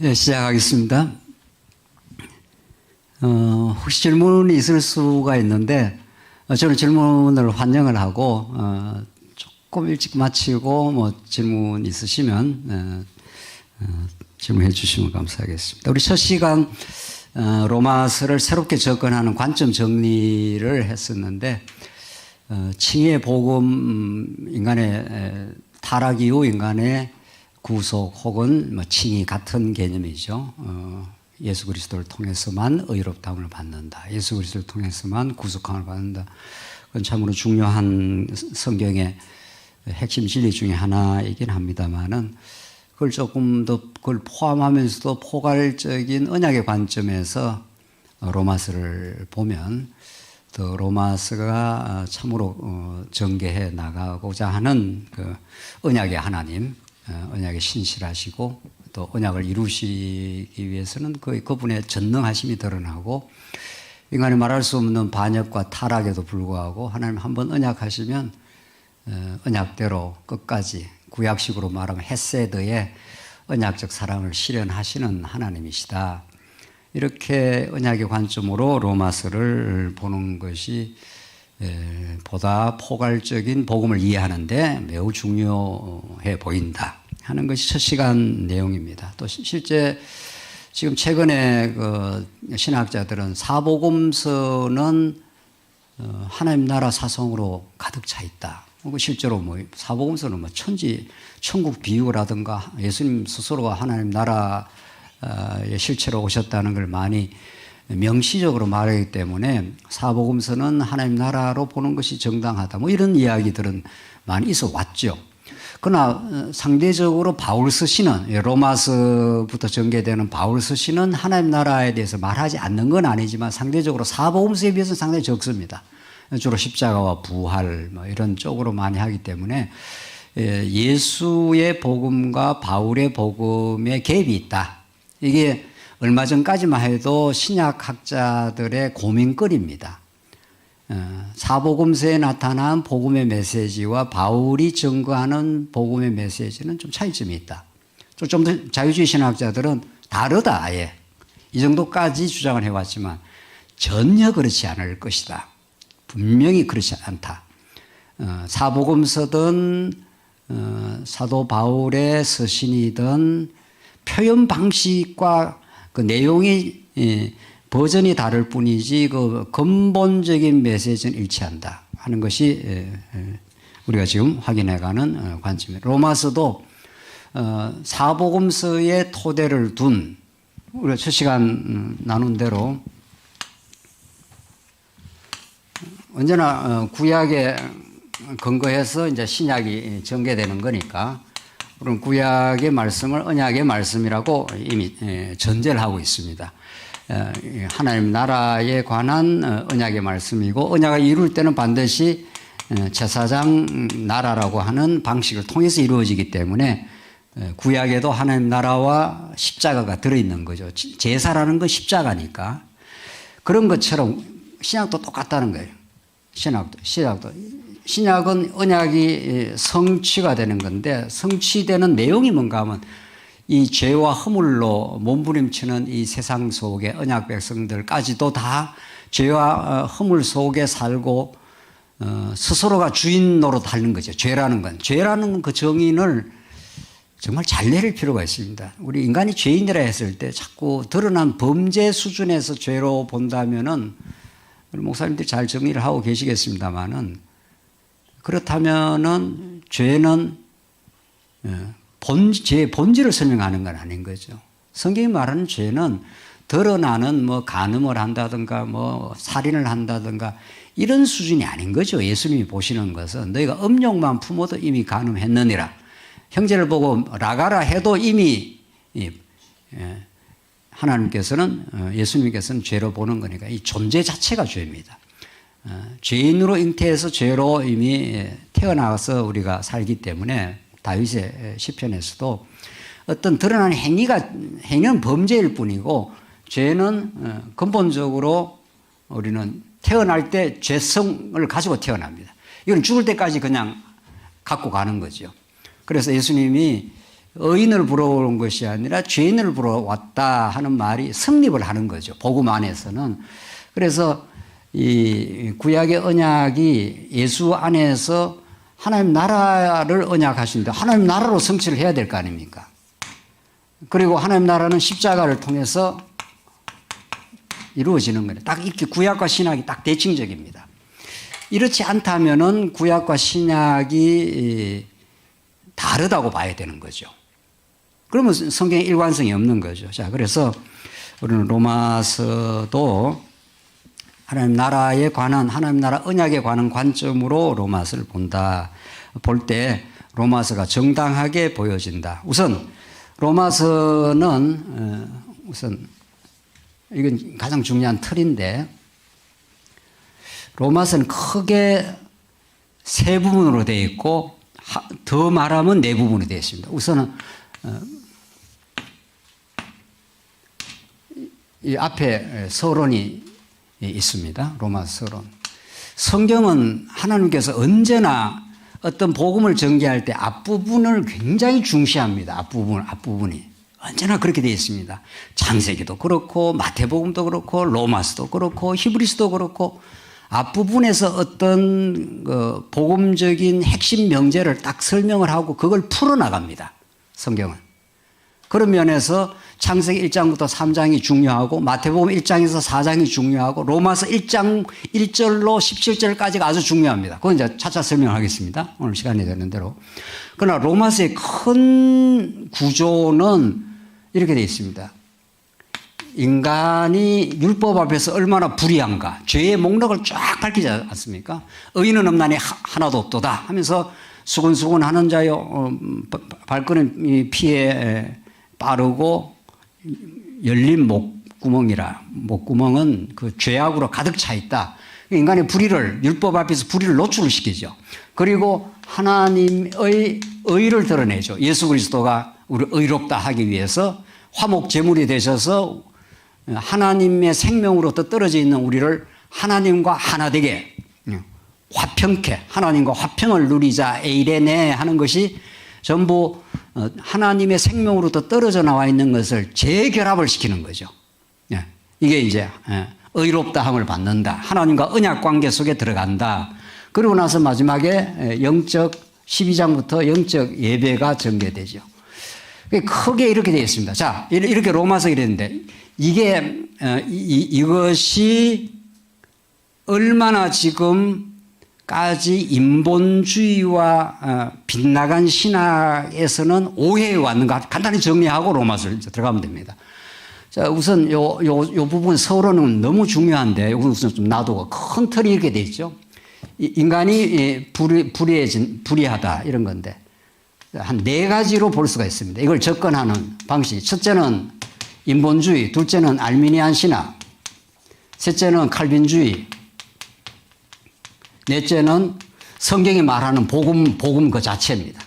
네, 시작하겠습니다. 혹시 질문이 있을 수가 있는데, 저는 질문을 환영을 하고, 조금 일찍 마치고, 질문 있으시면, 질문해 주시면 감사하겠습니다. 우리 첫 시간, 로마서를 새롭게 접근하는 관점 정리를 했었는데, 칭의의 복음, 인간의 타락 이후 인간의 구속 혹은 칭의 같은 개념이죠. 예수 그리스도를 통해서만 의롭다함을 받는다. 예수 그리스도를 통해서만 구속함을 받는다. 그건 참으로 중요한 성경의 핵심 진리 중에 하나이긴 합니다만은 그걸 조금 더 그걸 포함하면서도 포괄적인 언약의 관점에서 로마서를 보면 더 로마서가 참으로 전개해 나가고자 하는 그 언약의 하나님, 언약에 신실하시고 또 언약을 이루시기 위해서는 그분의 전능하심이 드러나고 인간이 말할 수 없는 반역과 타락에도 불구하고 하나님 한번 언약하시면 언약대로 끝까지 구약식으로 말하면 헤세드의 언약적 사랑을 실현하시는 하나님이시다. 이렇게 언약의 관점으로 로마서를 보는 것이 보다 포괄적인 복음을 이해하는데 매우 중요해 보인다 하는 것이 첫 시간 내용입니다. 또 실제 지금 최근에 그 신학자들은 사복음서는 하나님 나라 사성으로 가득 차 있다. 실제로 사복음서는 천국 비유를 하든가 예수님 스스로가 하나님 나라의 실체로 오셨다는 걸 많이 명시적으로 말하기 때문에 사복음서는 하나님 나라로 보는 것이 정당하다. 이런 이야기들은 많이 있어 왔죠. 그러나 상대적으로 바울서 시는 로마서부터 전개되는 바울서 시는 하나님 나라에 대해서 말하지 않는 건 아니지만 상대적으로 사복음서에 비해서는 상당히 적습니다. 주로 십자가와 부활 이런 쪽으로 많이 하기 때문에 예수의 복음과 바울의 복음에 갭이 있다. 이게 얼마 전까지만 해도 신약학자들의 고민거리입니다. 사복음서에 나타난 복음의 메시지와 바울이 증거하는 복음의 메시지는 좀 차이점이 있다. 좀 더 자유주의 신학자들은 다르다 아예. 이 정도까지 주장을 해왔지만 전혀 그렇지 않을 것이다. 분명히 그렇지 않다. 사복음서든 사도 바울의 서신이든 표현 방식과 그 내용이 버전이 다를 뿐이지 그 근본적인 메시지는 일치한다 하는 것이 우리가 지금 확인해가는 관점입니다. 로마서도 사복음서의 토대를 둔 우리가 첫 시간 나눈 대로 언제나 구약에 근거해서 이제 신약이 전개되는 거니까 그럼 구약의 말씀을 언약의 말씀이라고 이미 전제를 하고 있습니다. 하나님 나라에 관한 언약의 말씀이고 언약을 이룰 때는 반드시 제사장 나라라고 하는 방식을 통해서 이루어지기 때문에 구약에도 하나님 나라와 십자가가 들어있는 거죠. 제사라는 건 십자가니까. 그런 것처럼 신약도 똑같다는 거예요. 신약은 언약이 성취가 되는 건데 성취되는 내용이 뭔가 하면 이 죄와 허물로 몸부림치는 이 세상 속의 언약 백성들까지도 다 죄와 허물 속에 살고 스스로가 주인 노릇 하는 거죠. 죄라는 그 정의를 정말 잘 내릴 필요가 있습니다. 우리 인간이 죄인이라 했을 때 자꾸 드러난 범죄 수준에서 죄로 본다면은 목사님들이 잘 정리를 하고 계시겠습니다만은 그렇다면은 죄는 죄의 본질을 설명하는 건 아닌 거죠. 성경이 말하는 죄는 드러나는 간음을 한다든가 살인을 한다든가 이런 수준이 아닌 거죠. 예수님이 보시는 것은 너희가 음욕만 품어도 이미 간음했느니라. 형제를 보고 라가라 해도 이미 하나님께서는 예수님께서는 죄로 보는 거니까 이 존재 자체가 죄입니다. 죄인으로 잉태해서 죄로 이미 태어나서 우리가 살기 때문에 다윗의 시편에서도 어떤 드러나는 행위는 범죄일 뿐이고 죄는 근본적으로 우리는 태어날 때 죄성을 가지고 태어납니다. 이건 죽을 때까지 그냥 갖고 가는 거죠. 그래서 예수님이 의인을 부러온 것이 아니라 죄인을 부러왔다 하는 말이 성립을 하는 거죠. 복음 안에서는. 그래서 이 구약의 언약이 예수 안에서 하나님 나라를 언약하시는데 하나님 나라로 성취를 해야 될 거 아닙니까? 그리고 하나님 나라는 십자가를 통해서 이루어지는 거예요. 딱 이렇게 구약과 신약이 딱 대칭적입니다. 이렇지 않다면은 구약과 신약이 다르다고 봐야 되는 거죠. 그러면 성경에 일관성이 없는 거죠. 자, 그래서 우리는 로마서도 하나님 나라에 관한, 하나님 나라 언약에 관한 관점으로 로마서를 본다. 볼 때 로마서가 정당하게 보여진다. 우선 로마서는 우선 이건 가장 중요한 틀인데 로마서는 크게 세 부분으로 되어 있고 더 말하면 네 부분이 되어 있습니다. 우선은 이 앞에 서론이 있습니다. 로마서 서론. 성경은 하나님께서 언제나 어떤 복음을 전개할 때 앞부분을 굉장히 중시합니다. 앞부분이. 언제나 그렇게 되어 있습니다. 창세기도 그렇고 마태복음도 그렇고 로마서도 그렇고 히브리서도 그렇고 앞부분에서 어떤 복음적인 핵심 명제를 딱 설명을 하고 그걸 풀어나갑니다. 성경은. 그런 면에서 창세기 1장부터 3장이 중요하고 마태복음 1장에서 4장이 중요하고 로마서 1장 1절로 17절까지가 아주 중요합니다. 그건 이제 차차 설명하겠습니다. 오늘 시간이 되는 대로. 그러나 로마서의 큰 구조는 이렇게 되어 있습니다. 인간이 율법 앞에서 얼마나 불의한가. 죄의 목록을 쫙 밝히지 않습니까? 의인은 없나니 하나도 없도다 하면서 수근수근 하는 자요 발걸음 피에 빠르고 열린 목구멍이라. 목구멍은 그 죄악으로 가득 차 있다. 인간의 불의를 율법 앞에서 불의를 노출을 시키죠. 그리고 하나님의 의를 드러내죠. 예수 그리스도가 우리 의롭다 하기 위해서 화목 제물이 되셔서 하나님의 생명으로부터 떨어져 있는 우리를 하나님과 하나 되게 화평케 하나님과 화평을 누리자 에이레네 하는 것이 전부 하나님의 생명으로부터 떨어져 나와 있는 것을 재결합을 시키는 거죠. 이게 이제 의롭다함을 받는다. 하나님과 언약 관계 속에 들어간다. 그리고 나서 마지막에 영적 12장부터 영적 예배가 전개되죠. 크게 이렇게 되어 있습니다. 자, 이렇게 로마서 이랬는데 이것이 얼마나 지금까지 인본주의와 빗나간 신학에서는 오해해 왔는가 간단히 정리하고 로마서를 들어가면 됩니다. 자, 우선 요 부분 서론은 너무 중요한데 우선 좀 놔두고 큰 틀이 이렇게 되어 있죠. 인간이 불의하다 이런 건데 한 네 가지로 볼 수가 있습니다. 이걸 접근하는 방식. 첫째는 인본주의, 둘째는 알미니안 신학, 셋째는 칼빈주의, 넷째는 성경이 말하는 복음 그 자체입니다.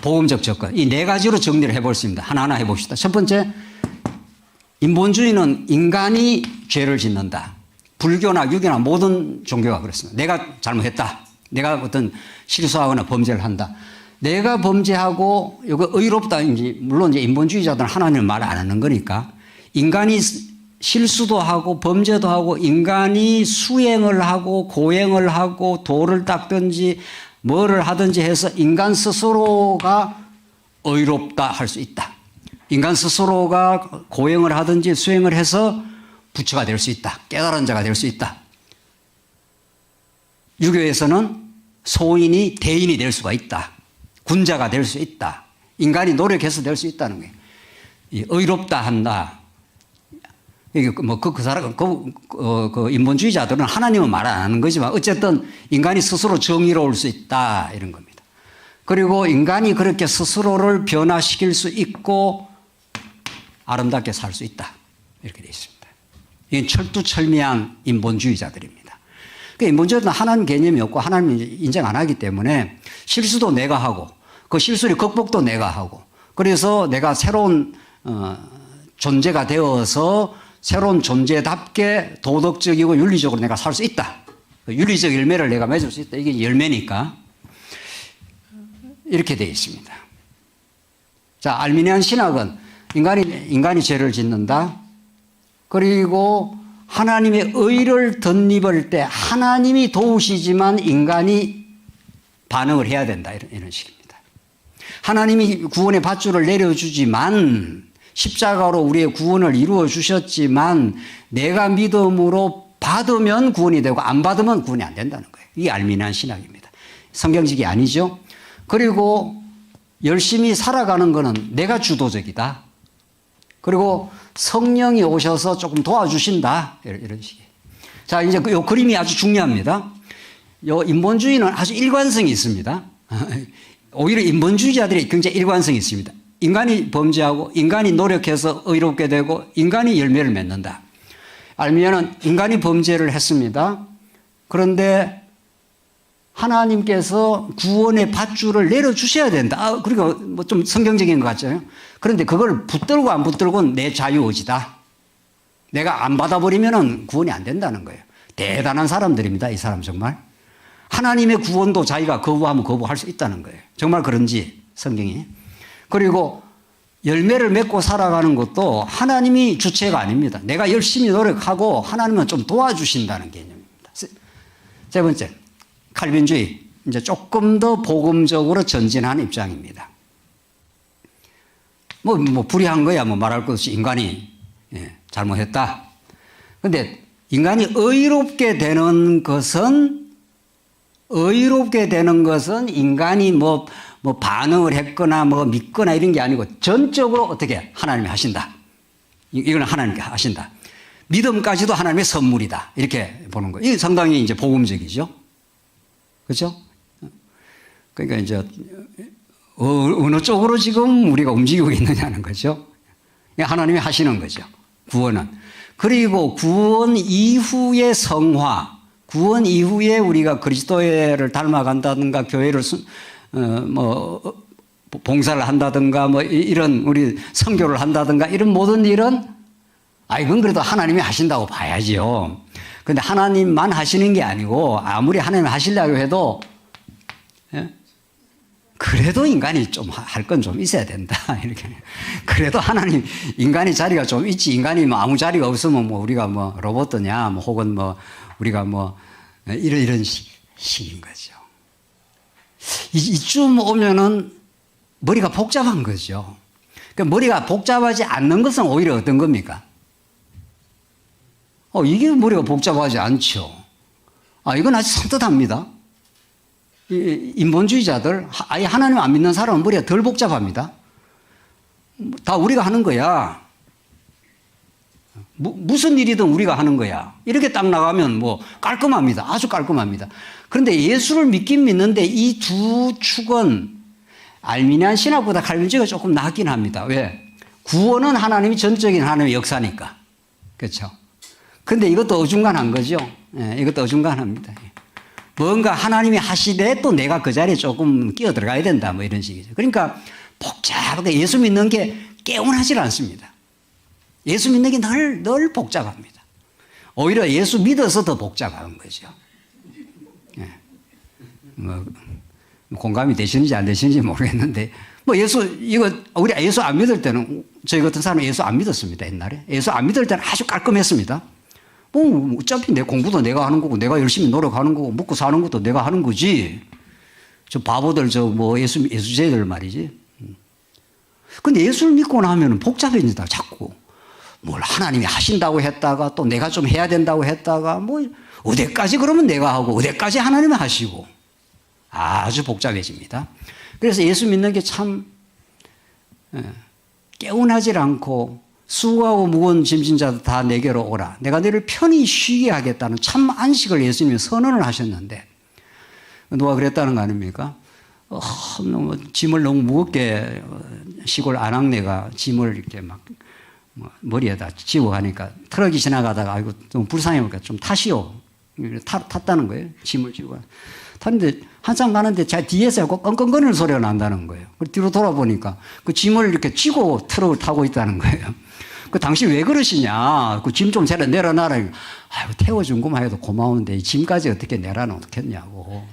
복음적 접근. 이 네 가지로 정리를 해보겠습니다. 하나하나 해봅시다. 첫 번째, 인본주의는 인간이 죄를 짓는다. 불교나 유교나 모든 종교가 그렇습니다. 내가 잘못했다. 내가 어떤 실수하거나 범죄를 한다. 내가 범죄하고 이거 의롭다. 물론 이제 인본주의자들은 하나님을 말 안 하는 거니까 인간이 실수도 하고 범죄도 하고 인간이 수행을 하고 고행을 하고 돌을 닦든지 뭐를 하든지 해서 인간 스스로가 의롭다 할 수 있다. 인간 스스로가 고행을 하든지 수행을 해서 부처가 될 수 있다. 깨달은 자가 될 수 있다. 유교에서는 소인이 대인이 될 수가 있다. 군자가 될 수 있다. 인간이 노력해서 될 수 있다는 거예요. 의롭다 한다. 이게 그 인본주의자들은 하나님은 말 안 하는 거지만 어쨌든 인간이 스스로 정의로울 수 있다 이런 겁니다. 그리고 인간이 그렇게 스스로를 변화시킬 수 있고 아름답게 살 수 있다 이렇게 되어 있습니다. 이건 철두철미한 인본주의자들입니다. 인본주의는 하나님 개념이 없고 하나님 인정 안 하기 때문에 실수도 내가 하고 그 실수를 극복도 내가 하고 그래서 내가 새로운 존재가 되어서 새로운 존재답게 도덕적이고 윤리적으로 내가 살 수 있다. 윤리적 열매를 내가 맺을 수 있다. 이게 열매니까 이렇게 되어 있습니다. 자, 알미니안 신학은 인간이 죄를 짓는다. 그리고 하나님의 의를 덧입을 때 하나님이 도우시지만 인간이 반응을 해야 된다. 이런 식입니다. 하나님이 구원의 밧줄을 내려주지만 십자가로 우리의 구원을 이루어 주셨지만 내가 믿음으로 받으면 구원이 되고 안 받으면 구원이 안 된다는 거예요. 이게 알미니안 신학입니다. 성경직이 아니죠. 그리고 열심히 살아가는 것은 내가 주도적이다. 그리고 성령이 오셔서 조금 도와주신다. 이런 식이에요. 자, 이제 이 그림이 아주 중요합니다. 이 인본주의는 아주 일관성이 있습니다. 오히려 인본주의자들이 굉장히 일관성이 있습니다. 인간이 범죄하고 인간이 노력해서 의롭게 되고 인간이 열매를 맺는다. 알미니안은 인간이 범죄를 했습니다. 그런데 하나님께서 구원의 밧줄을 내려주셔야 된다. 그러니까 뭐 좀 성경적인 것 같잖아요. 그런데 그걸 붙들고 안 붙들고는 내 자유의지다. 내가 안 받아버리면 구원이 안 된다는 거예요. 대단한 사람들입니다. 이 사람 정말. 하나님의 구원도 자기가 거부하면 거부할 수 있다는 거예요. 정말 그런지 성경이. 그리고 열매를 맺고 살아가는 것도 하나님이 주체가 아닙니다. 내가 열심히 노력하고 하나님은 좀 도와주신다는 개념입니다. 세 번째, 칼빈주의. 이제 조금 더 복음적으로 전진한 입장입니다. 뭐 불의한 거야. 뭐 말할 것 없이 인간이 잘못했다. 근데 인간이 의롭게 되는 것은 인간이 뭐 반응을 했거나 뭐 믿거나 이런 게 아니고 전적으로 어떻게 하나님이 하신다. 이건 하나님께 하신다. 믿음까지도 하나님의 선물이다. 이렇게 보는 거예요. 이게 상당히 이제 복음적이죠. 그렇죠? 그러니까 이제 어느 쪽으로 지금 우리가 움직이고 있느냐는 거죠. 하나님이 하시는 거죠. 구원은. 그리고 구원 이후의 성화, 구원 이후에 우리가 그리스도를 닮아간다든가 교회를 봉사를 한다든가 뭐 이런 우리 선교를 한다든가 이런 모든 일은 이건 그래도 하나님이 하신다고 봐야지요. 근데 하나님만 하시는 게 아니고 아무리 하나님이 하시려고 해도 그래도 인간이 좀 할 건 좀 있어야 된다. 이렇게. 그래도 하나님, 인간이 자리가 좀 있지. 인간이 뭐 아무 자리가 없으면 뭐 우리가 뭐 로봇이냐, 뭐 혹은 뭐 우리가 뭐 이런 식인 거죠. 이쯤 오면은 머리가 복잡한 거죠. 그러니까 머리가 복잡하지 않는 것은 오히려 어떤 겁니까? 이게 머리가 복잡하지 않죠. 이건 아주 산뜻합니다. 인본주의자들, 아예 하나님 안 믿는 사람은 머리가 덜 복잡합니다. 다 우리가 하는 거야. 무슨 일이든 우리가 하는 거야. 이렇게 딱 나가면 뭐 깔끔합니다. 아주 깔끔합니다. 그런데 예수를 믿긴 믿는데 이 두 축은 알미니안 신학보다 칼빈주의가 조금 낫긴 합니다. 왜? 구원은 하나님이 전적인 하나님의 역사니까. 그렇죠? 근데 이것도 어중간한 거죠. 이것도 어중간합니다. 뭔가 하나님이 하시되 또 내가 그 자리에 조금 끼어 들어가야 된다. 뭐 이런 식이죠. 그러니까 복잡하게 예수 믿는 게 개운하지 않습니다. 예수 믿는 게 늘 복잡합니다. 오히려 예수 믿어서 더 복잡한 거죠. 공감이 되시는지 안 되시는지 모르겠는데, 우리 예수 안 믿을 때는, 저희 같은 사람은 예수 안 믿었습니다, 옛날에. 예수 안 믿을 때는 아주 깔끔했습니다. 어차피 내 공부도 내가 하는 거고, 내가 열심히 노력하는 거고, 먹고 사는 것도 내가 하는 거지. 저 바보들, 예수제들 말이지. 근데 예수를 믿고 나면 복잡해진다, 자꾸. 뭘 하나님이 하신다고 했다가, 또 내가 좀 해야 된다고 했다가, 어디까지 그러면 내가 하고, 어디까지 하나님이 하시고. 아주 복잡해집니다. 그래서 예수 믿는 게 참, 개운하지 않고, 수고하고 무거운 짐진 자도 다 내게로 오라. 내가 너를 편히 쉬게 하겠다는 참 안식을 예수님이 선언을 하셨는데, 누가 그랬다는 거 아닙니까? 짐을 너무 무겁게 시골 안악내가 짐을 이렇게 막 머리에다 지고 가니까 트럭이 지나가다가 아이고 좀 불쌍해니까 좀 타시오. 탔다는 거예요. 짐을 지고. 탔는데 한참 가는데 제 뒤에서 끙끙거리는 소리가 난다는 거예요. 뒤로 돌아보니까 그 짐을 이렇게 쥐고 트럭을 타고 있다는 거예요. 당신 왜 그러시냐. 그 짐 좀 내려놔라. 아이고, 태워준 것만 해도 고마운데 이 짐까지 어떻게 내려놓겠냐고.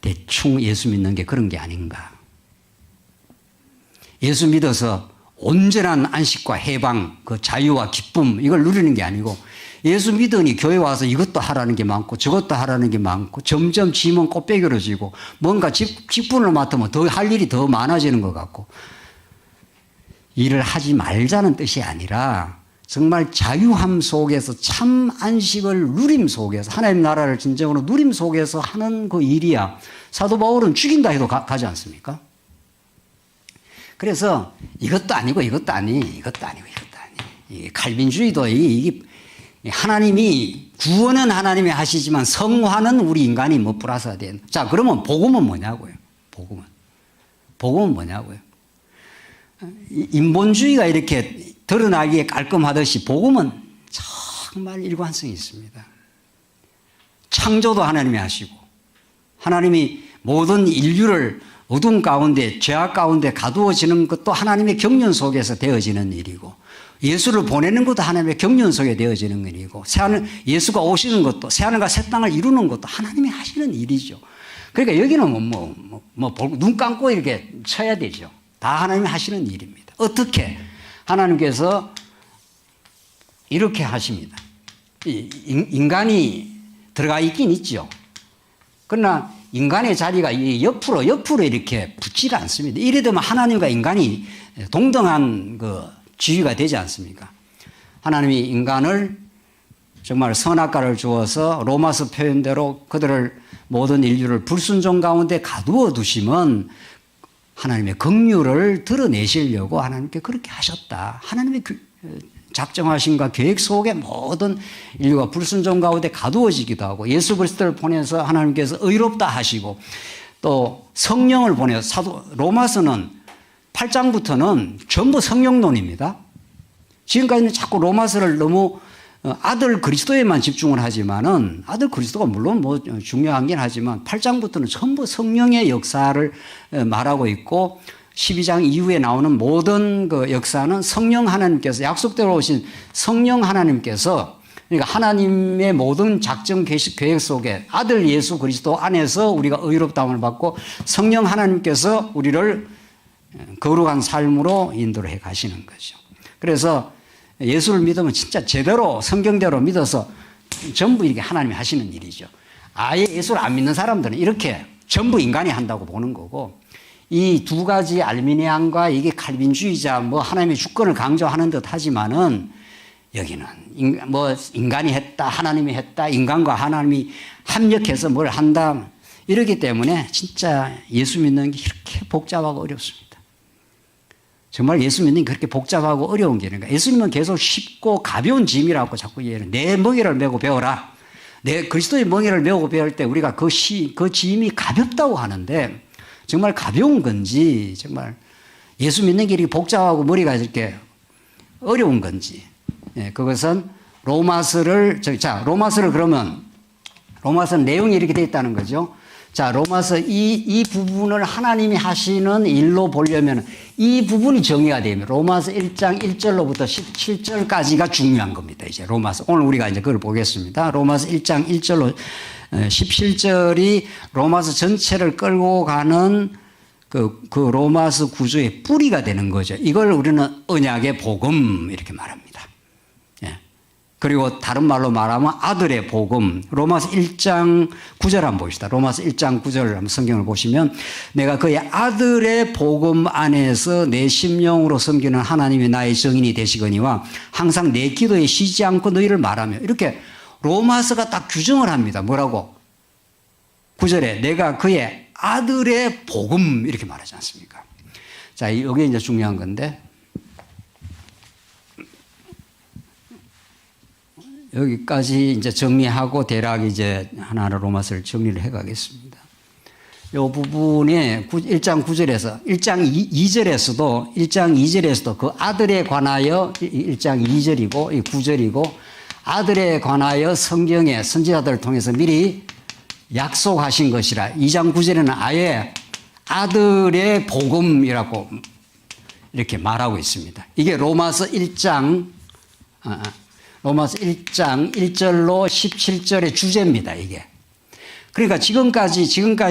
대충 예수 믿는 게 그런 게 아닌가. 예수 믿어서 온전한 안식과 해방, 그 자유와 기쁨 이걸 누리는 게 아니고 예수 믿으니 교회 와서 이것도 하라는 게 많고 저것도 하라는 게 많고 점점 짐은 꽃배기로 지고 뭔가 직분을 맡으면 더 할 일이 더 많아지는 것 같고 일을 하지 말자는 뜻이 아니라 정말 자유함 속에서 참 안식을 누림 속에서 하나님 나라를 진정으로 누림 속에서 하는 그 일이야. 사도 바울은 죽인다 해도 가지 않습니까? 그래서 이것도 아니고 이것도 아니 이것도 아니고 이것도 아니. 이 칼빈주의도 이게 하나님이 구원은 하나님이 하시지만 성화는 우리 인간이 뭐 플러스가 된. 자 그러면 복음은 뭐냐고요. 복음은 뭐냐고요. 인본주의가 이렇게 드러나기에 깔끔하듯이 복음은 정말 일관성이 있습니다. 창조도 하나님이 하시고 하나님이 모든 인류를 어둠 가운데 죄악 가운데 가두어지는 것도 하나님의 경륜 속에서 되어지는 일이고 예수를 보내는 것도 하나님의 경륜 속에 되어지는 일이고 예수가 오시는 것도 새하늘과 새 땅을 이루는 것도 하나님이 하시는 일이죠. 그러니까 여기는 눈 감고 이렇게 쳐야 되죠. 다 하나님이 하시는 일입니다. 어떻게? 하나님께서 이렇게 하십니다. 인간이 들어가 있긴 있죠. 그러나 인간의 자리가 옆으로 이렇게 붙지 않습니다. 이래 되면 하나님과 인간이 동등한 그 지위가 되지 않습니까? 하나님이 인간을 정말 선악과를 주어서 로마서 표현대로 그들을 모든 인류를 불순종 가운데 가두어 두시면 하나님의 긍휼을 드러내시려고 하나님께 그렇게 하셨다. 하나님의 작정하심과 계획 속에 모든 인류가 불순종 가운데 가두어지기도 하고 예수 그리스도를 보내서 하나님께서 의롭다 하시고 또 성령을 보내서 로마서는 8장부터는 전부 성령론입니다. 지금까지는 자꾸 로마서를 너무 아들 그리스도에만 집중을 하지만은 아들 그리스도가 물론 뭐 중요하긴 하지만 8장부터는 전부 성령의 역사를 말하고 있고 12장 이후에 나오는 모든 그 역사는 성령 하나님께서 약속대로 오신 성령 하나님께서 그러니까 하나님의 모든 작정 계획 속에 아들 예수 그리스도 안에서 우리가 의롭다함을 받고 성령 하나님께서 우리를 거룩한 삶으로 인도를 해 가시는 거죠. 그래서 예수를 믿으면 진짜 제대로 성경대로 믿어서 전부 이게 하나님이 하시는 일이죠. 아예 예수를 안 믿는 사람들은 이렇게 전부 인간이 한다고 보는 거고 이 두 가지 알미니안과 이게 칼빈주의자 뭐 하나님의 주권을 강조하는 듯 하지만은 여기는 뭐 인간이 했다 하나님이 했다 인간과 하나님이 합력해서 뭘 한다 이러기 때문에 진짜 예수 믿는 게 이렇게 복잡하고 어렵습니다. 정말 예수 믿는 게 그렇게 복잡하고 어려운 게 아닌가. 예수님은 계속 쉽고 가벼운 짐이라고 자꾸 얘기해요. 내 멍에를 메고 배워라. 내 그리스도의 멍에를 메고 배울 때 우리가 그 짐이 가볍다고 하는데 정말 가벼운 건지 정말 예수 믿는 게 이렇게 복잡하고 머리가 이렇게 어려운 건지 그것은 로마서를 그러면 로마서 내용이 이렇게 되어 있다는 거죠. 자, 로마서 이 부분을 하나님이 하시는 일로 보려면 이 부분이 정의가 되면 로마서 1장 1절로부터 17절까지가 중요한 겁니다. 이제 로마서 오늘 우리가 이제 그걸 보겠습니다. 로마서 1장 1절로 17절이 로마서 전체를 끌고 가는 그 로마서 구조의 뿌리가 되는 거죠. 이걸 우리는 언약의 복음 이렇게 말합니다. 그리고 다른 말로 말하면 아들의 복음. 로마서 1장 9절 한번 봅시다. 로마서 1장 9절 한번 성경을 보시면 내가 그의 아들의 복음 안에서 내 심령으로 섬기는 하나님이 나의 증인이 되시거니와 항상 내 기도에 쉬지 않고 너희를 말하며 이렇게 로마서가 딱 규정을 합니다. 뭐라고? 9절에 내가 그의 아들의 복음 이렇게 말하지 않습니까? 자, 여기 이제 중요한 건데 여기까지 이제 정리하고 대략 이제 하나하나 로마서를 정리를 해 가겠습니다. 이 부분에 1장 9절에서 1장 2절에서도 그 아들에 관하여 1장 2절이고 9절이고 아들에 관하여 성경의 선지자들을 통해서 미리 약속하신 것이라 2장 9절에는 아예 아들의 복음이라고 이렇게 말하고 있습니다. 이게 로마서 1장 1절로 17절의 주제입니다, 이게. 그러니까 지금까지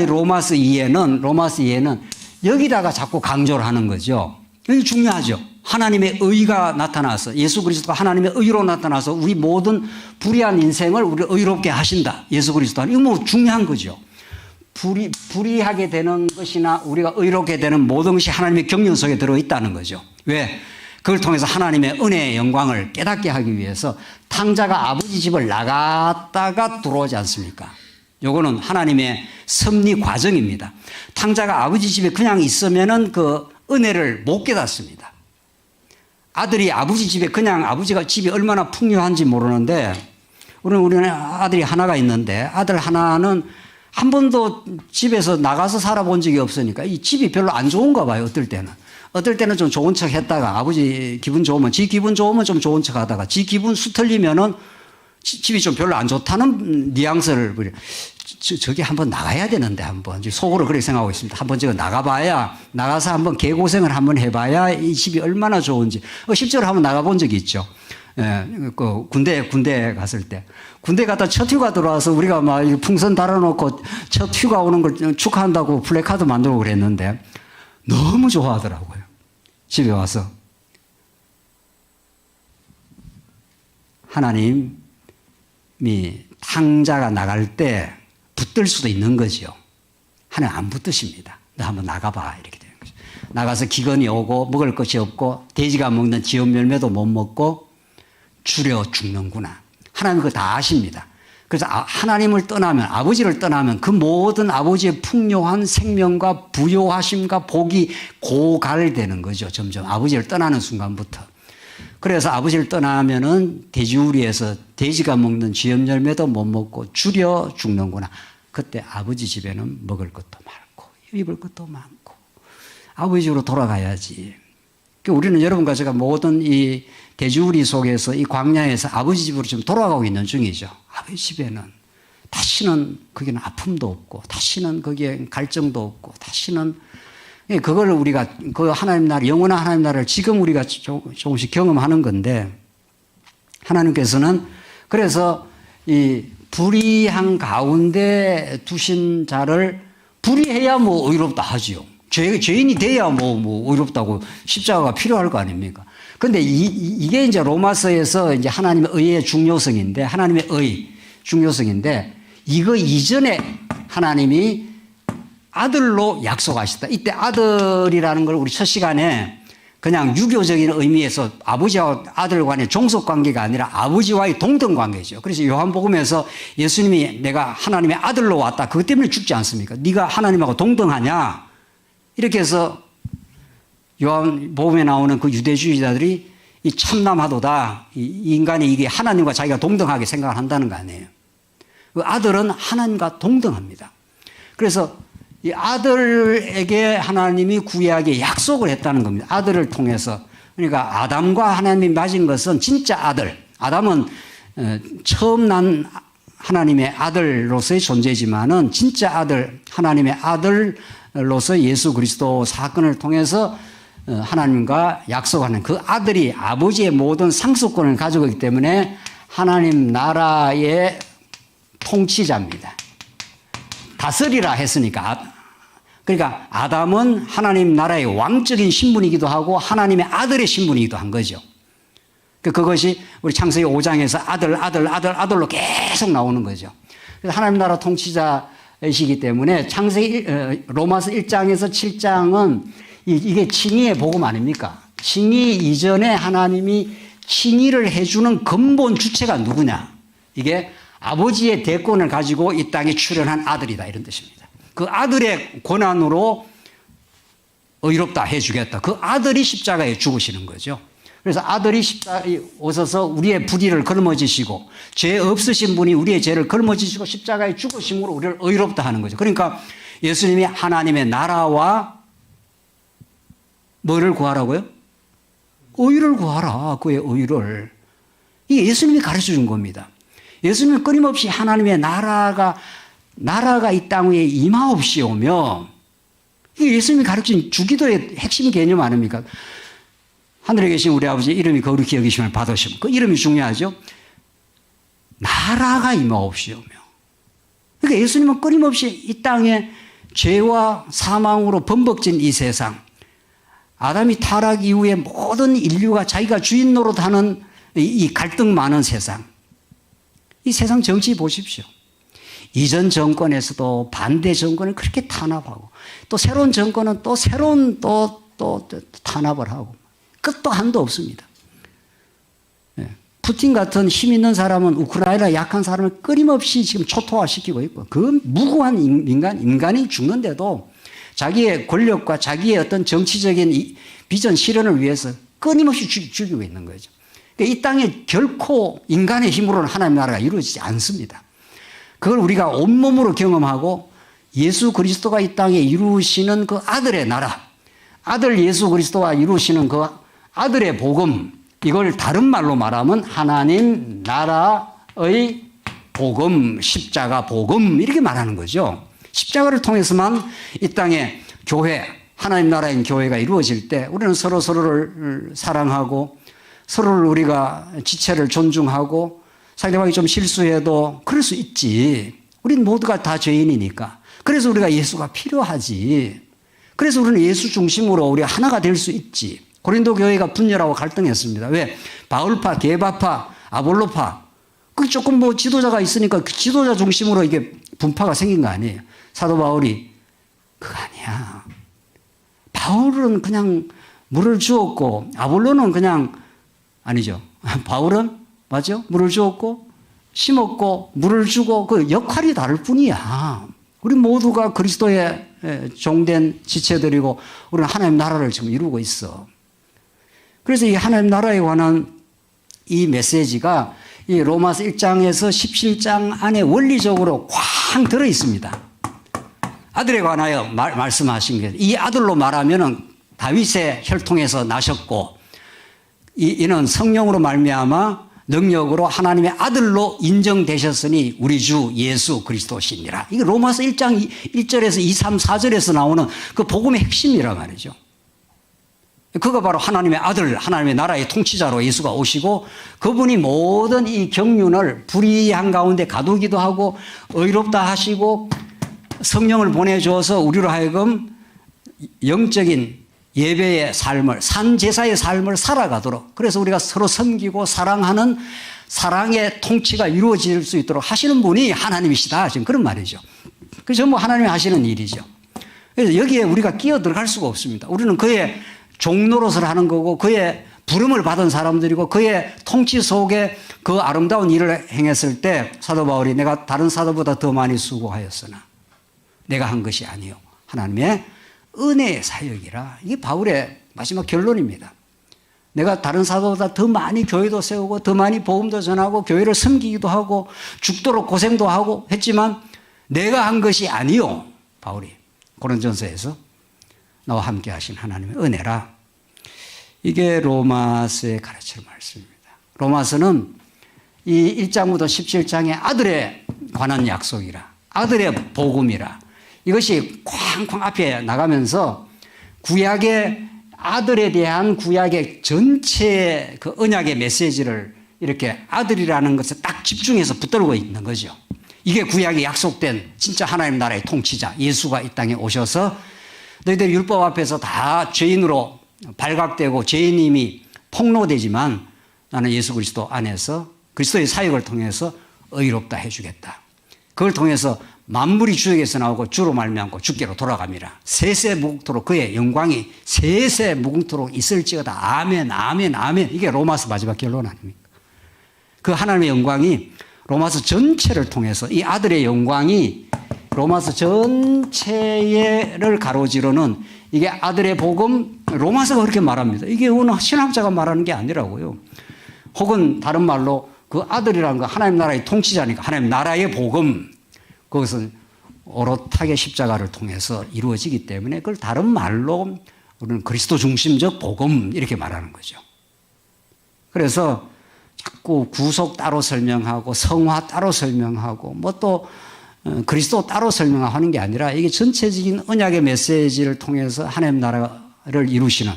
로마서 2에는 여기다가 자꾸 강조를 하는 거죠. 이게 중요하죠. 하나님의 의가 나타나서 예수 그리스도가 하나님의 의로 나타나서 우리 모든 불의한 인생을 우리 의롭게 하신다. 예수 그리스도. 이거 뭐 중요한 거죠. 불의하게 되는 것이나 우리가 의롭게 되는 모든 것이 하나님의 경륜 속에 들어있다는 거죠. 왜? 그걸 통해서 하나님의 은혜의 영광을 깨닫게 하기 위해서 탕자가 아버지 집을 나갔다가 들어오지 않습니까? 요거는 하나님의 섭리 과정입니다. 탕자가 아버지 집에 그냥 있으면은 그 은혜를 못 깨닫습니다. 아들이 아버지 집에 그냥 아버지가 집이 얼마나 풍요한지 모르는데 우리는 아들이 하나가 있는데 아들 하나는 한 번도 집에서 나가서 살아본 적이 없으니까 이 집이 별로 안 좋은가 봐요. 어떨 때는. 어떨 때는 좀 좋은 척 했다가 아버지 기분 좋으면 지 기분 좋으면 좀 좋은 척 하다가 지 기분 수틀리면은 집이 좀 별로 안 좋다는 뉘앙스를 부려. 저기 한번 나가야 되는데 한번 속으로 그렇게 생각하고 있습니다. 한번 제가 나가서 한번 개고생을 한번 해봐야 이 집이 얼마나 좋은지. 실제로 한번 나가본 적이 있죠. 예, 그 군대 갔을 때. 군대 갔다 첫 휴가 들어와서 우리가 막 풍선 달아놓고 첫 휴가 오는 걸 축하한다고 플래카드 만들고 그랬는데 너무 좋아하더라고요. 집에 와서. 하나님이 탕자가 나갈 때 붙들 수도 있는 거죠. 하나님 안 붙드십니다. 너 한번 나가봐. 이렇게 되는 거죠. 나가서 기근이 오고 먹을 것이 없고 돼지가 먹는 지온 열매도 못 먹고 줄여 죽는구나. 하나님 그거 다 아십니다. 그래서 하나님을 떠나면 아버지를 떠나면 그 모든 아버지의 풍요한 생명과 부요하심과 복이 고갈되는 거죠. 점점 아버지를 떠나는 순간부터. 그래서 아버지를 떠나면은 돼지우리에서 돼지가 먹는 지염 열매도 못 먹고 줄여 죽는구나. 그때 아버지 집에는 먹을 것도 많고 입을 것도 많고 아버지 집으로 돌아가야지. 우리는 여러분과 제가 모든 이 돼지우리 속에서 이 광야에서 아버지 집으로 지금 돌아가고 있는 중이죠. 아버지 집에는 다시는 거기는 아픔도 없고 다시는 거기에 갈증도 없고 다시는 그걸 우리가 그 하나님 나라 영원한 하나님 나라를 지금 우리가 조금씩 경험하는 건데 하나님께서는 그래서 이 불의한 가운데 두신 자를 불의해야 뭐 의롭다 하지요. 죄인이 돼야 뭐 의롭다고 십자가가 필요할 거 아닙니까? 근데 이게 이제 로마서에서 이제 하나님의 의의 중요성인데 하나님의 의 중요성인데 이거 이전에 하나님이 아들로 약속하셨다. 이때 아들이라는 걸 우리 첫 시간에 그냥 유교적인 의미에서 아버지와 아들 간의 종속 관계가 아니라 아버지와의 동등 관계죠. 그래서 요한복음에서 예수님이 내가 하나님의 아들로 왔다. 그것 때문에 죽지 않습니까? 네가 하나님하고 동등하냐? 이렇게 해서 요한복음에 나오는 그 유대주의자들이 이 참남하도다. 이 인간이 이게 하나님과 자기가 동등하게 생각을 한다는 거 아니에요. 그 아들은 하나님과 동등합니다. 그래서 이 아들에게 하나님이 구약에 약속을 했다는 겁니다. 아들을 통해서. 그러니까 아담과 하나님이 맺은 것은 진짜 아들. 아담은 처음 난 하나님의 아들로서의 존재지만은 진짜 아들, 하나님의 아들로서 예수 그리스도 사건을 통해서 하나님과 약속하는 그 아들이 아버지의 모든 상속권을 가지고 있기 때문에 하나님 나라의 통치자입니다. 다스리라 했으니까. 그러니까 아담은 하나님 나라의 왕적인 신분이기도 하고 하나님의 아들의 신분이기도 한 거죠. 그것이 우리 창세기 5장에서 아들로 계속 나오는 거죠. 그래서 하나님 나라 통치자이시기 때문에 로마서 1장에서 7장은 이게 칭의의 복음 아닙니까? 칭의 이전에 하나님이 칭의를 해주는 근본 주체가 누구냐? 이게 아버지의 대권을 가지고 이 땅에 출현한 아들이다 이런 뜻입니다. 그 아들의 권한으로 의롭다 해주겠다. 그 아들이 십자가에 죽으시는 거죠. 그래서 아들이 십자가에 오셔서 우리의 불의를 걸머지시고 죄 없으신 분이 우리의 죄를 걸머지시고 십자가에 죽으심으로 우리를 의롭다 하는 거죠. 그러니까 예수님이 하나님의 나라와 뭐를 구하라고요? 의를 구하라. 그의 의를. 이게 예수님이 가르쳐 준 겁니다. 예수님은 끊임없이 하나님의 나라가 이 땅 위에 임하옵시오며 이게 예수님이 가르친 주기도의 핵심 개념 아닙니까? 하늘에 계신 우리 아버지 이름이 거룩히 여기심을 받으시면 그 이름이 중요하죠. 나라가 임하옵시오며. 그러니까 예수님은 끊임없이 이 땅에 죄와 사망으로 범벅진 이 세상 아담이 타락 이후에 모든 인류가 자기가 주인 노릇하는 이 갈등 많은 세상. 이 세상 정치 보십시오. 이전 정권에서도 반대 정권을 그렇게 탄압하고 또 새로운 정권은 또 새로운 또 탄압을 하고 끝도 한도 없습니다. 푸틴 같은 힘 있는 사람은 우크라이나 약한 사람을 끊임없이 지금 초토화시키고 있고 그 무고한 인간이 죽는데도 자기의 권력과 자기의 어떤 정치적인 비전 실현을 위해서 끊임없이 죽이고 있는 거죠. 이 땅에 결코 인간의 힘으로는 하나님 나라가 이루어지지 않습니다. 그걸 우리가 온몸으로 경험하고 예수 그리스도가 이 땅에 이루시는 그 아들의 나라, 아들 예수 그리스도가 이루시는 그 아들의 복음, 이걸 다른 말로 말하면 하나님 나라의 복음, 십자가 복음 이렇게 말하는 거죠. 십자가를 통해서만 이 땅에 교회, 하나님 나라인 교회가 이루어질 때 우리는 서로를 사랑하고 서로를 우리가 지체를 존중하고 상대방이 좀 실수해도 그럴 수 있지. 우린 모두가 다 죄인이니까. 그래서 우리가 예수가 필요하지. 그래서 우리는 예수 중심으로 우리가 하나가 될 수 있지. 고린도 교회가 분열하고 갈등했습니다. 왜? 바울파, 게바파, 아볼로파. 그 조금 뭐 지도자가 있으니까 그 지도자 중심으로 이게 분파가 생긴 거 아니에요. 사도 바울이 그거 아니야. 바울은 그냥 물을 주었고 아볼로는 그냥 아니죠. 바울은 맞죠? 물을 주었고 심었고 물을 주고 그 역할이 다를 뿐이야. 우리 모두가 그리스도의 종된 지체들이고 우리는 하나님 나라를 지금 이루고 있어. 그래서 이 하나님 나라에 관한 이 메시지가 이 로마서 1장에서 17장 안에 원리적으로 쾅 들어 있습니다. 아들에 관하여 말씀하신 게 이 아들로 말하면은 다윗의 혈통에서 나셨고 이는 성령으로 말미암아 능력으로 하나님의 아들로 인정되셨으니 우리 주 예수 그리스도시니라. 이게 로마서 1장 1절에서 2, 3, 4절에서 나오는 그 복음의 핵심이란 말이죠. 그가 바로 하나님의 아들, 하나님의 나라의 통치자로 예수가 오시고 그분이 모든 이 경륜을 불의한 가운데 가두기도 하고 의롭다 하시고 성령을 보내주어서 우리로 하여금 영적인 예배의 삶을, 산제사의 삶을 살아가도록 그래서 우리가 서로 섬기고 사랑하는 사랑의 통치가 이루어질 수 있도록 하시는 분이 하나님이시다. 지금 그런 말이죠. 그게 전부 하나님이 하시는 일이죠. 그래서 여기에 우리가 끼어 들어갈 수가 없습니다. 우리는 그의 종노릇을 하는 거고 그의 부름을 받은 사람들이고 그의 통치 속에 그 아름다운 일을 행했을 때 사도 바울이 내가 다른 사도보다 더 많이 수고하였으나 내가 한 것이 아니요 하나님의 은혜의 사역이라. 이게 바울의 마지막 결론입니다. 내가 다른 사도보다 더 많이 교회도 세우고 더 많이 복음도 전하고 교회를 섬기기도 하고 죽도록 고생도 하고 했지만 내가 한 것이 아니요. 바울이 고린전서에서 나와 함께 하신 하나님의 은혜라. 이게 로마서의 가르칠 말씀입니다. 로마서는 이 1장부터 17장의 아들에 관한 약속이라. 아들의 복음이라. 이것이 쾅쾅 앞에 나가면서 구약의 아들에 대한 구약의 전체 그 언약의 메시지를 이렇게 아들이라는 것에 딱 집중해서 붙들고 있는 거죠. 이게 구약에 약속된 진짜 하나님 나라의 통치자 예수가 이 땅에 오셔서 너희들 율법 앞에서 다 죄인으로 발각되고 죄인임이 폭로되지만 나는 예수 그리스도 안에서 그리스도의 사역을 통해서 의롭다 해주겠다. 그걸 통해서 만물이 주에게서 나오고 주로 말미암고 주께로 돌아갑니다. 세세 무궁토록 그의 영광이 세세 무궁토록 있을지어다. 아멘 아멘 아멘. 이게 로마서 마지막 결론 아닙니까? 그 하나님의 영광이 로마서 전체를 통해서 이 아들의 영광이 로마서 전체를 가로지르는 이게 아들의 복음 로마서가 그렇게 말합니다. 이게 어느 신학자가 말하는 게 아니라고요. 혹은 다른 말로 그 아들이라는 거 하나님 나라의 통치자니까 하나님 나라의 복음 그것은 오롯하게 십자가를 통해서 이루어지기 때문에 그걸 다른 말로 우리는 그리스도 중심적 복음 이렇게 말하는 거죠. 그래서 자꾸 구속 따로 설명하고 성화 따로 설명하고 뭐 또 그리스도 따로 설명하는 게 아니라 이게 전체적인 언약의 메시지를 통해서 하나님 나라를 이루시는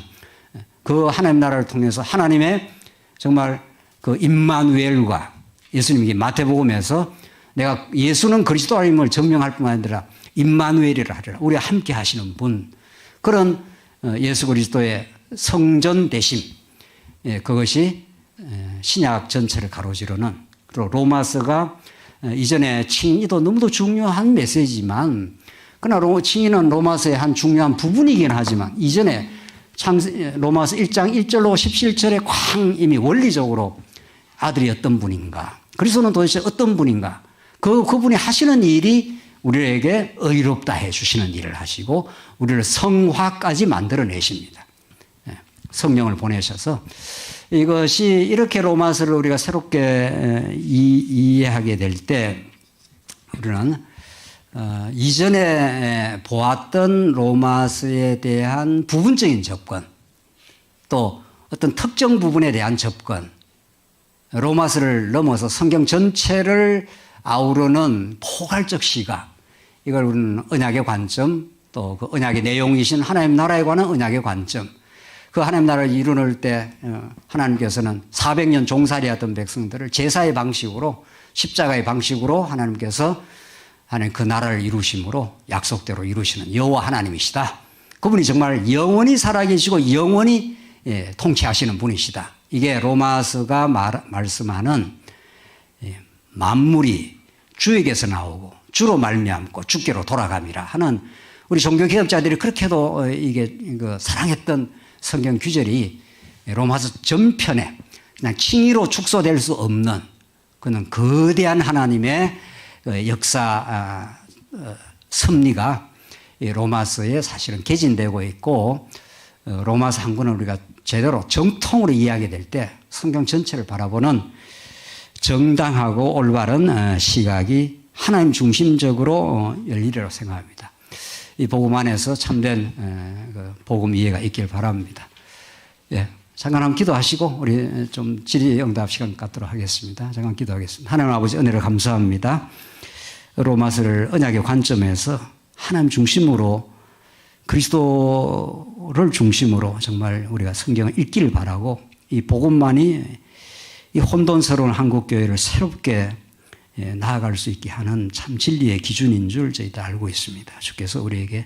그 하나님 나라를 통해서 하나님의 정말 그 임마누엘과 예수님이 마태복음에서 내가 예수는 그리스도임을 증명할 뿐만 아니라 임마누엘이라 하리라. 우리와 함께 하시는 분. 그런 예수 그리스도의 성전 대심, 그것이 신약 전체를 가로지르는, 그리고 로마서가 이전에 칭의도 너무도 중요한 메시지지만, 그러나 칭의는 로마서의 한 중요한 부분이긴 하지만, 이전에 로마서 1장 1절로 17절에 쾅 이미 원리적으로 아들이 어떤 분인가, 그리스도는 도대체 어떤 분인가, 그분이 하시는 일이 우리에게 의롭다 해주시는 일을 하시고 우리를 성화까지 만들어내십니다. 성령을 보내셔서 이것이 이렇게 로마서를 우리가 새롭게 이해하게 될 때 우리는 이전에 보았던 로마서에 대한 부분적인 접근, 또 어떤 특정 부분에 대한 접근, 로마서를 넘어서 성경 전체를 아우르는 포괄적 시각, 이걸 우리는 언약의 관점, 또 그 언약의 내용이신 하나님 나라에 관한 언약의 관점, 그 하나님 나라를 이루는 때 하나님께서는 400년 종살이했던 백성들을 제사의 방식으로, 십자가의 방식으로 하나님께서 그 나라를 이루심으로 약속대로 이루시는 여호와 하나님이시다. 그분이 정말 영원히 살아계시고 영원히 통치하시는 분이시다. 이게 로마서가 말씀하는 만물이 주에게서 나오고 주로 말미암고 주께로 돌아감이라 하는, 우리 종교개혁자들이 그렇게도 이게 사랑했던 성경 규절이 로마서 전편에 그냥 칭의로 축소될 수 없는 그는 거대한 하나님의 역사 섭리가 로마서에 사실은 개진되고 있고, 로마서 한 권을 우리가 제대로 정통으로 이해하게 될 때 성경 전체를 바라보는 정당하고 올바른 시각이 하나님 중심적으로 열리리라고 생각합니다. 이 복음 안에서 참된 복음 이해가 있길 바랍니다. 예, 잠깐 한번 기도하시고 우리 좀 질의응답 시간 갖도록 하겠습니다. 잠깐 기도하겠습니다. 하나님 아버지, 은혜를 감사합니다. 로마서를 언약의 관점에서 하나님 중심으로, 그리스도를 중심으로 정말 우리가 성경을 읽기를 바라고, 이 복음만이 이 혼돈스러운 한국교회를 새롭게 나아갈 수 있게 하는 참 진리의 기준인 줄 저희도 알고 있습니다. 주께서 우리에게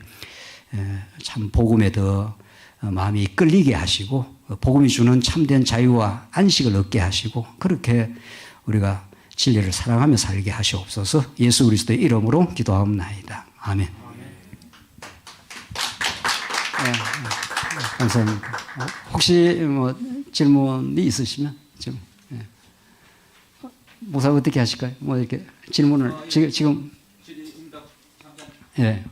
참 복음에 더 마음이 이끌리게 하시고, 복음이 주는 참된 자유와 안식을 얻게 하시고, 그렇게 우리가 진리를 사랑하며 살게 하시옵소서. 예수 그리스도의 이름으로 기도하옵나이다. 아멘. 네, 감사합니다. 혹시 뭐 질문이 있으시면 지금 목사 어떻게 하실까요? 뭐 이렇게 질문을 지금 예.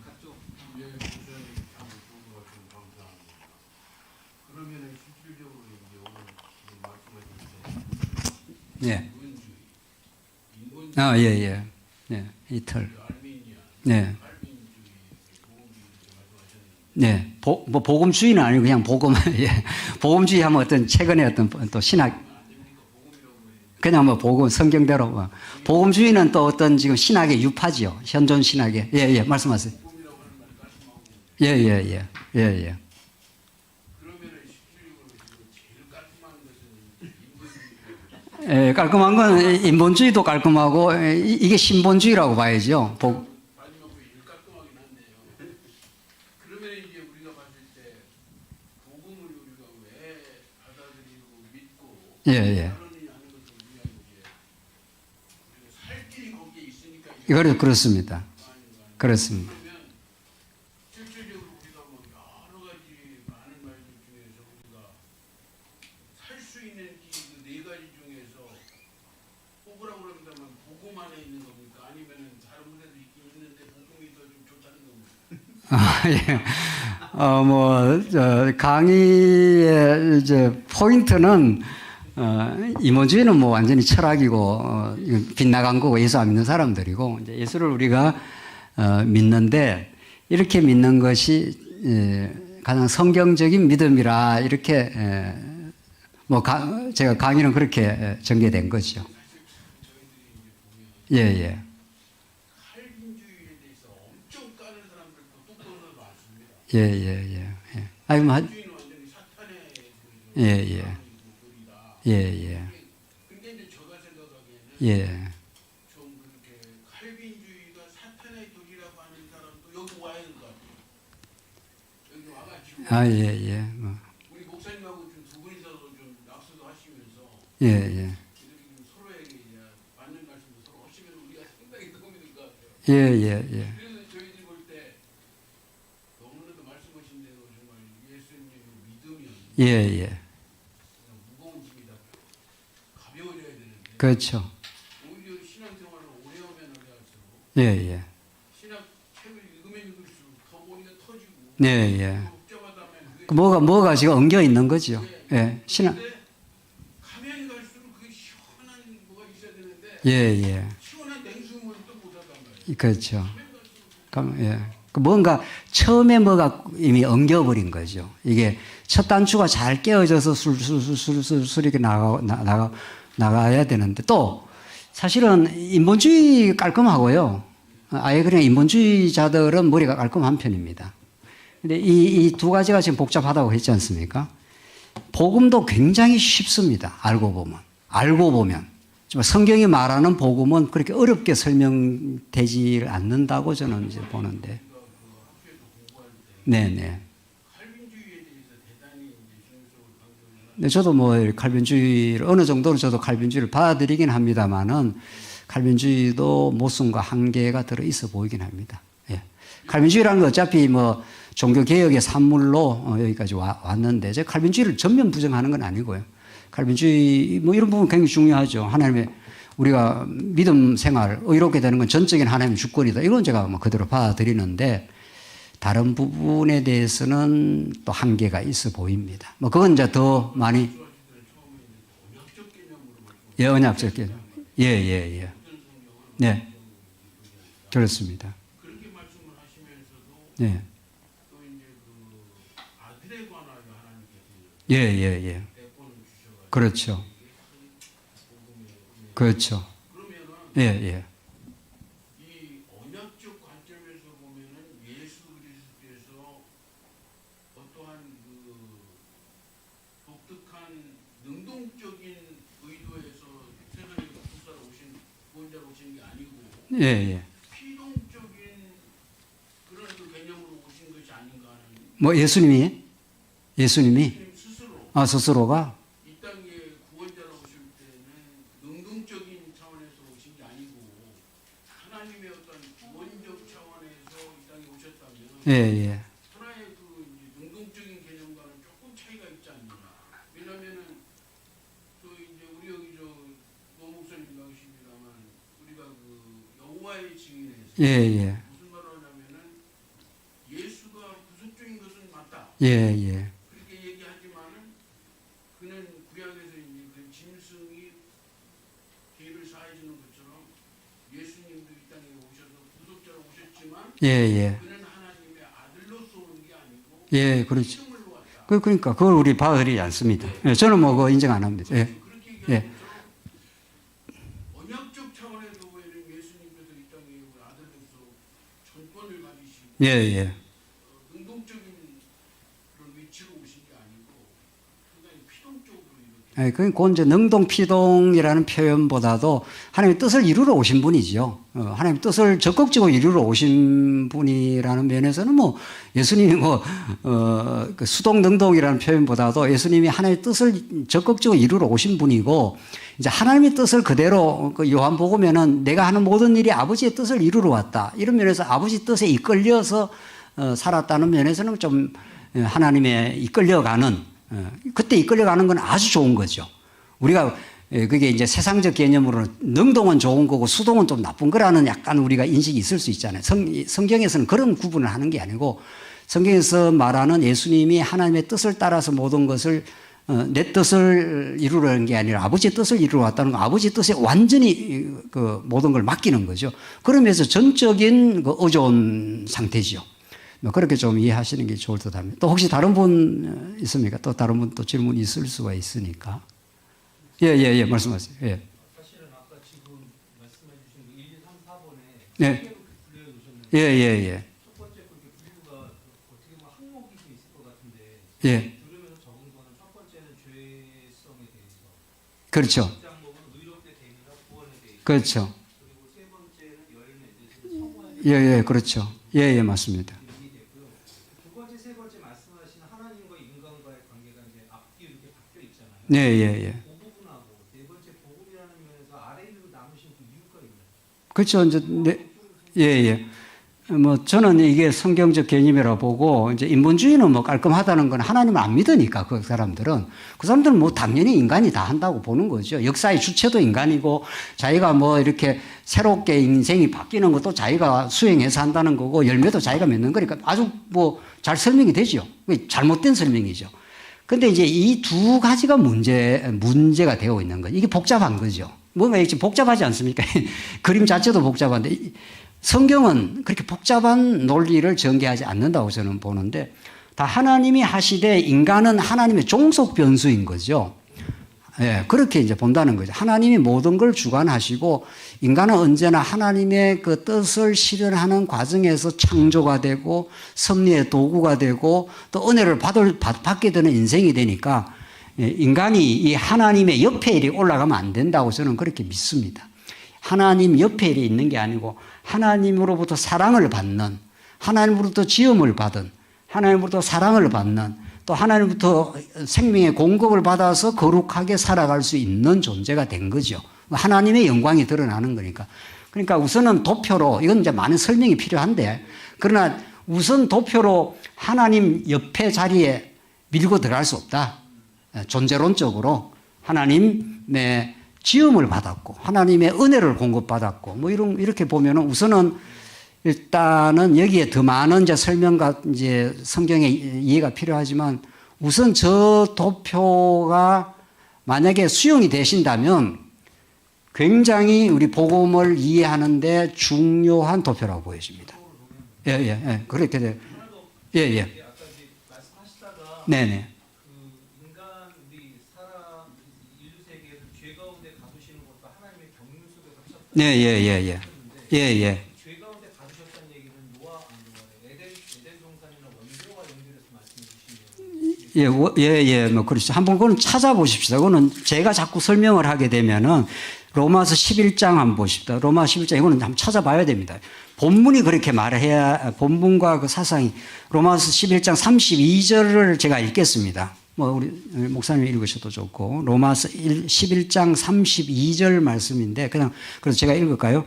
예. 아, 예, 예. 예. 이틀. 네. 네. 뭐 복음주의는 아니고 그냥 복음, 예. 복음주의 하면 어떤 최근에 어떤 또 신학, 그냥 뭐 복음, 성경대로. 뭐. 복음주의는 또 어떤 지금 신학의 유파지요. 현존 신학의. 예, 예. 말씀하세요. 예, 예, 예. 예, 예. 예, 깔끔한 건 인본주의도 깔끔하고, 이게 신본주의라고 봐야죠. 그러면 이제 우리가 봤을 때 복음을 우리가 왜 받아들이고 믿고 예, 예. 하느냐 하는 것을 우리가 이제 살 길이 거기에 있으니까 이거는 그렇습니다. 그렇습니다. 그러면 실질적으로 우리가 뭐 여러 가지 많은 말들 중에서 우리가 살 수 있는 길 그 네 가지 중에서 뽑으라고 그런다면 복음 안에 있는 겁니까? 아니면은 다른 데도 있긴 있는데 복음이 더 좀 좋다는 겁니까? 아, 예. 강의의 이제 포인트는, 이모주의는 뭐 완전히 철학이고, 빗나간 거고, 예수 안 믿는 사람들이고, 이제 예수를 우리가, 믿는데, 이렇게 믿는 것이, 가장 성경적인 믿음이라, 이렇게, 제가 강의는 그렇게 전개된 거죠. 예, 예. 예, 예, 예. 예. 아니, 뭐, 예, 예. 예, 예. 근데 이제 제가 생각하기에는 예. 좀 그렇게 칼빈주의가 사탄의 독이라고 하는 사람도 여기 와야 될 것 같아요. 여기 와가지고 하시고 아, 예, 예. 우리 목사님하고 좀 두 분이서 좀 낙서도 하시면서 예, 예. 이렇게 좀 서로에게 이제 맞는 말씀도 서로 하시면 우리가 상당히 도움이 될 것 같아요. 예, 예, 예. 그래서 저희들이 볼 때 너무나도 말씀하신 대로 정말 예수님의 믿으면 예, 예. 그냥 무거운 짐이다. 가벼워져야 되는데 그렇죠. 오히려 신앙생활을 오래 하면 오래 할수록 예, 예. 신학 책을 읽으면 읽을수록 더 머리가 터지고 네, 예. 복잡하다면 그게 뭐가 지금 엉겨 있는 거죠. 예. 신앙. 근데 가면 갈수록 그게 시원한 뭐가 있어야 되는데 예, 예. 시원한 냉수물을 또 못하단 말이에요. 그렇죠. 가면 갈수록 예. 뭔가 처음에 뭐가 이미 엉겨버린 거죠. 이게 첫 단추가 잘 깨어져서 술술 이렇게 나가야 되는데 또 사실은 인본주의 깔끔하고요. 아예 그냥 인본주의자들은 머리가 깔끔한 편입니다. 근데 이 두 가지가 지금 복잡하다고 했지 않습니까? 복음도 굉장히 쉽습니다. 알고 보면. 성경이 말하는 복음은 그렇게 어렵게 설명되지 않는다고 저는 이제 보는데. 네네. 칼빈주의에 대해서 대단히 이제 중요성을 강조를 네, 저도 뭐 칼빈주의를 어느 정도는 저도 칼빈주의를 받아들이긴 합니다만은 칼빈주의도 모순과 한계가 들어 있어 보이긴 합니다. 예. 칼빈주의라는 건 어차피 뭐 종교 개혁의 산물로 여기까지 왔는데 제 칼빈주의를 전면 부정하는 건 아니고요. 칼빈주의 뭐 이런 부분 굉장히 중요하죠. 하나님의 우리가 믿음 생활 의롭게 되는 건 전적인 하나님의 주권이다. 이건 제가 뭐 그대로 받아들이는데 다른 부분에 대해서는 또 한계가 있어 보입니다. 뭐 그건 이제 더 많이 예, 언약적 개념. 예, 예, 예. 네. 그렇습니다. 그렇게 말씀을 하시면서도 네. 또 이제 그 아들에 관하여 하나님께서 예, 예, 예. 대권을 주셔가지고 그렇죠. 복음의 그렇죠. 그러면은 예, 예. 이 언약적 관점에서 보면은 예수 그리스도께서 어떠한 그 독특한 능동적인 의도에서 세상에 구속사로 오신 구원자로 오신 게 아니고 예, 예. 피동적인 그런 그 개념으로 오신 것이 아닌가 하는 뭐 예수님이 예수님 스스로 스스로가 이 땅에 구원자로 오실 때는 능동적인 차원에서 오신 게 아니고 하나님의 어떤 구원적 차원에서 이 땅에 오셨다면 예, 예. 하나의 그 이제 능동적인 개념과는 조금 차이가 있지 않느냐. 왜냐면은 또 이제 우리 여기 노 목사님 나오십니다만 우리가 그 여호와의 증인에서 예, 예. 무슨 말을 하냐면은 예수가 구속적인 것은 맞다. 예, 예. 그렇게 얘기하지만은 그는 구약에서 이제 그 짐승이 죄를 사해주는 것처럼 예수님도 이 땅에 오셔서 구속자로 오셨지만 예, 예. 그는 하나님의 아들로서 온 게 아니고 예, 그렇죠. 피조물로 왔다. 그러니까 그걸 우리 받아들이지 않습니다. 예, 저는 뭐 그거 인정 안 합니다. 예. 그렇게 예. 얘기하면서 언약적 차원에서 보이는 예수님께서 이 땅에 우리 아들로서 전권을 가지시고 예, 예. 능동적인 그런 위치로 오신 게 아니고 상당히 피동적으로 예, 이렇게 그건 이제 능동피동이라는 표현보다도 하나님의 뜻을 이루러 오신 분이죠. 하나님의 뜻을 적극적으로 이루러 오신 분이라는 면에서는 뭐 예수님이 그 수동능동이라는 표현보다도 예수님이 하나님의 뜻을 적극적으로 이루러 오신 분이고 이제 하나님의 뜻을 그대로 그 요한복음에는 내가 하는 모든 일이 아버지의 뜻을 이루러 왔다. 이런 면에서 아버지 뜻에 이끌려서 살았다는 면에서는 좀 하나님의 이끌려가는 그때 이끌려가는 건 아주 좋은 거죠. 우리가 그게 이제 세상적 개념으로는 능동은 좋은 거고 수동은 좀 나쁜 거라는 약간 우리가 인식이 있을 수 있잖아요. 성경에서는 그런 구분을 하는 게 아니고 성경에서 말하는 예수님이 하나님의 뜻을 따라서 모든 것을 내 뜻을 이루려는 게 아니라 아버지의 뜻을 이루러 왔다는 거, 아버지 뜻에 완전히 그 모든 걸 맡기는 거죠. 그러면서 전적인 그 의존 상태죠. 그렇게 좀 이해하시는 게 좋을 듯 합니다. 또 혹시 다른 분 있습니까? 또 다른 분 또 질문 있을 수가 있으니까. 예, 말씀하세요. 예. 사실은 아까 지금 말씀해 주신 그 1, 2, 3, 4번에 네. 분류해 놓으셨는데 예. 첫 번째 그렇게 분류가 어떻게 보면 항목이 좀 있을 것 같은데 예. 들으면서 적은 거는 첫 번째는 죄성에 대해서 그렇죠. 두 장목은 의롭게 되니라 구원에 대해서 그렇죠. 그리고 세 번째는 열매에 대해서 성화에 대해서 그렇죠. 예, 맞습니다. 이렇게 됐고요. 두 번째, 세 번째 말씀하신 네, 예, 예. 그 부분하고 네 번째 복음이라는 면에서 아래 위로 나누신 그 이유가 있나요? 그렇죠. 이제, 네, 예, 예. 뭐, 저는 이게 성경적 개념이라 보고, 이제 인본주의는 뭐 깔끔하다는 건 하나님을 안 믿으니까, 그 사람들은. 그 사람들은 뭐 당연히 인간이 다 한다고 보는 거죠. 역사의 주체도 인간이고, 자기가 뭐 이렇게 새롭게 인생이 바뀌는 것도 자기가 수행해서 한다는 거고, 열매도 자기가 맺는 거니까 아주 뭐 잘 설명이 되죠. 잘못된 설명이죠. 근데 이제 이 두 가지가 문제가 되어 있는 거죠. 이게 복잡한 거죠. 뭔가 이게 복잡하지 않습니까? 그림 자체도 복잡한데, 성경은 그렇게 복잡한 논리를 전개하지 않는다고 저는 보는데, 다 하나님이 하시되 인간은 하나님의 종속 변수인 거죠. 예, 그렇게 이제 본다는 거죠. 하나님이 모든 걸 주관하시고, 인간은 언제나 하나님의 그 뜻을 실현하는 과정에서 창조가 되고, 섭리의 도구가 되고, 또 은혜를 받게 되는 인생이 되니까, 인간이 이 하나님의 옆에 일이 올라가면 안 된다고 저는 그렇게 믿습니다. 하나님 옆에 일이 있는 게 아니고, 하나님으로부터 사랑을 받는, 하나님으로부터 지음을 받은, 하나님으로부터 사랑을 받는, 또 하나님부터 생명의 공급을 받아서 거룩하게 살아갈 수 있는 존재가 된 거죠. 하나님의 영광이 드러나는 거니까. 그러니까 우선은 도표로, 이건 이제 많은 설명이 필요한데, 그러나 우선 도표로 하나님 옆에 자리에 밀고 들어갈 수 없다. 존재론적으로 하나님의 지음을 받았고, 하나님의 은혜를 공급받았고, 뭐 이렇게 보면은 우선은 일단은 여기에 더 많은 이제 설명과 이제 성경의 이해가 필요하지만 우선 저 도표가 만약에 수용이 되신다면 굉장히 우리 복음을 이해하는데 중요한 도표라고 보여집니다. 예, 예, 예. 그렇게 돼요. 예, 예. 아까 이제 말씀하시다가 네네. 그 인간 우리 사람 인류 세계에서 죄 가운데 가두시는 것도 하나님의 경륜 속에서 하셨다. 네, 예, 예, 예. 예, 예. 죄 가운데 가두셨다는 얘기는 에덴 동산이나 원죄와 연결해서 말씀해 주시면 예, 뭐, 그렇죠. 한번 그건 찾아보십시다. 그거는 제가 자꾸 설명을 하게 되면은 로마서 11장 한번 보십시다. 로마 11장, 이거는 한번 찾아봐야 됩니다. 본문이 그렇게 말해야, 본문과 그 사상이, 로마서 11장 32절을 제가 읽겠습니다. 뭐, 우리 목사님 읽으셔도 좋고, 로마서 11장 32절 말씀인데, 그래서 제가 읽을까요?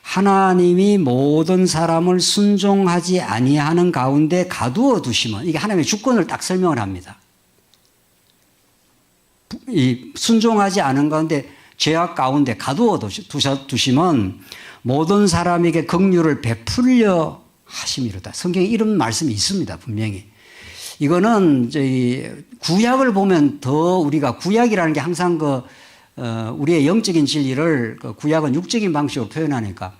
하나님이 모든 사람을 순종하지 아니하는 가운데 가두어 두시면, 이게 하나님의 주권을 딱 설명을 합니다. 이 순종하지 않은 가운데 죄악 가운데 가두어 두시면 모든 사람에게 긍휼을 베풀려 하심이로다. 성경에 이런 말씀이 있습니다. 분명히. 이거는 저희 구약을 보면 더 우리가 구약이라는 게 항상 우리의 영적인 진리를 구약은 육적인 방식으로 표현하니까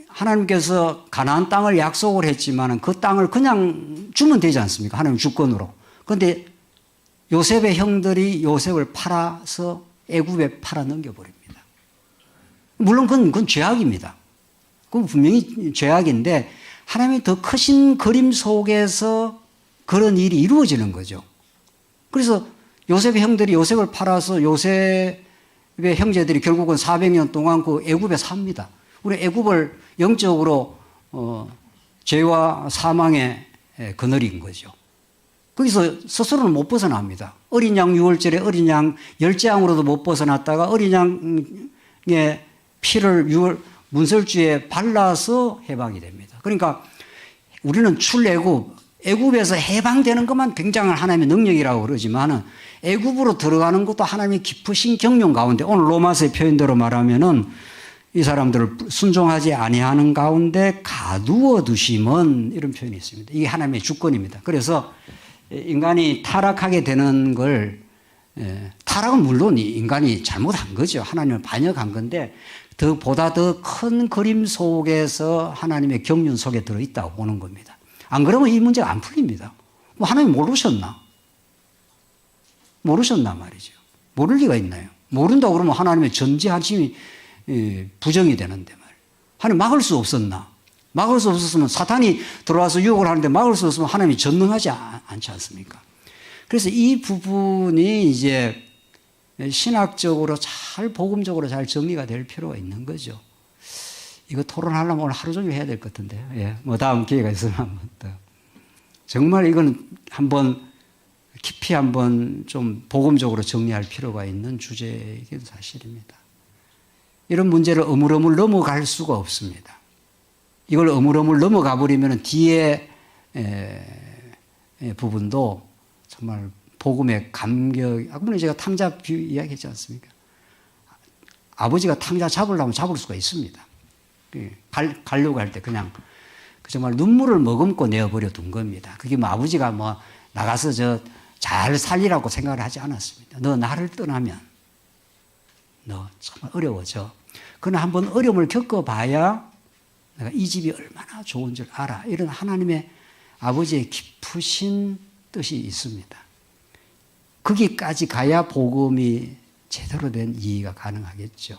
하나님께서 가나안 땅을 약속을 했지만 그 땅을 그냥 주면 되지 않습니까? 하나님 주권으로. 그런데 요셉의 형들이 요셉을 팔아서 애굽에 팔아 넘겨버립니다. 물론 그건 죄악입니다. 그건 분명히 죄악인데 하나님의 더 크신 그림 속에서 그런 일이 이루어지는 거죠. 그래서 요셉의 형들이 요셉을 팔아서 요셉의 형제들이 결국은 400년 동안 그 애굽에 삽니다. 우리 애굽을 영적으로 죄와 사망의 그늘인 거죠. 거기서 스스로는 못 벗어납니다. 어린 양 6월절에 어린 양 10재앙으로도 못 벗어났다가 어린 양의 피를 문설주에 발라서 해방이 됩니다. 그러니까 우리는 출애굽, 애굽에서 해방되는 것만 굉장한 하나님의 능력이라고 그러지만은 애굽으로 들어가는 것도 하나님의 깊으신 경륜 가운데 오늘 로마서의 표현대로 말하면은 이 사람들을 순종하지 아니하는 가운데 가두어 두심은 이런 표현이 있습니다. 이게 하나님의 주권입니다. 그래서 인간이 타락하게 되는 걸 타락은 물론 인간이 잘못한 거죠. 하나님을 반역한 건데 보다 더 큰 그림 속에서 하나님의 경륜 속에 들어있다고 보는 겁니다. 안 그러면 이 문제가 안 풀립니다. 뭐 하나님 모르셨나? 모르셨나 말이죠. 모를 리가 있나요? 모른다고 그러면 하나님의 전지하심이 부정이 되는데 말이에요. 하나님 막을 수 없었나? 막을 수 없었으면 사탄이 들어와서 유혹을 하는데 막을 수 없으면 하나님이 전능하지 않지 않습니까? 그래서 이 부분이 이제 신학적으로 복음적으로 잘 정리가 될 필요가 있는 거죠. 이거 토론하려면 오늘 하루 종일 해야 될 것 같은데요. 예. 뭐 다음 기회가 있으면 한번 더. 정말 이건 한번 깊이 한번 좀 복음적으로 정리할 필요가 있는 주제이긴 사실입니다. 이런 문제를 어물어물 넘어갈 수가 없습니다. 이걸 어물어물 넘어가 버리면 뒤에 부분도 정말 복음의 감격, 아까 제가 탕자 비유 이야기했지 않습니까? 아버지가 탕자 잡으려면 잡을 수가 있습니다. 가려고 할 때 그냥 정말 눈물을 머금고 내어버려 둔 겁니다. 그게 뭐 아버지가 뭐 나가서 잘 살리라고 생각을 하지 않았습니다. 너 나를 떠나면 너 정말 어려워져. 그러나 한번 어려움을 겪어봐야 내가 이 집이 얼마나 좋은 줄 알아. 이런 하나님의 아버지의 깊으신 뜻이 있습니다. 거기까지 가야 복음이 제대로 된 이해가 가능하겠죠.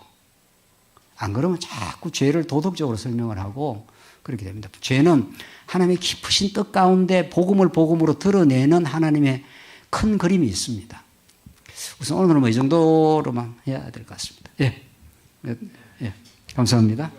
안 그러면 자꾸 죄를 도덕적으로 설명을 하고 그렇게 됩니다. 죄는 하나님의 깊으신 뜻 가운데 복음을 복음으로 드러내는 하나님의 큰 그림이 있습니다. 우선 오늘은 뭐 이 정도로만 해야 될 것 같습니다. 예. 감사합니다.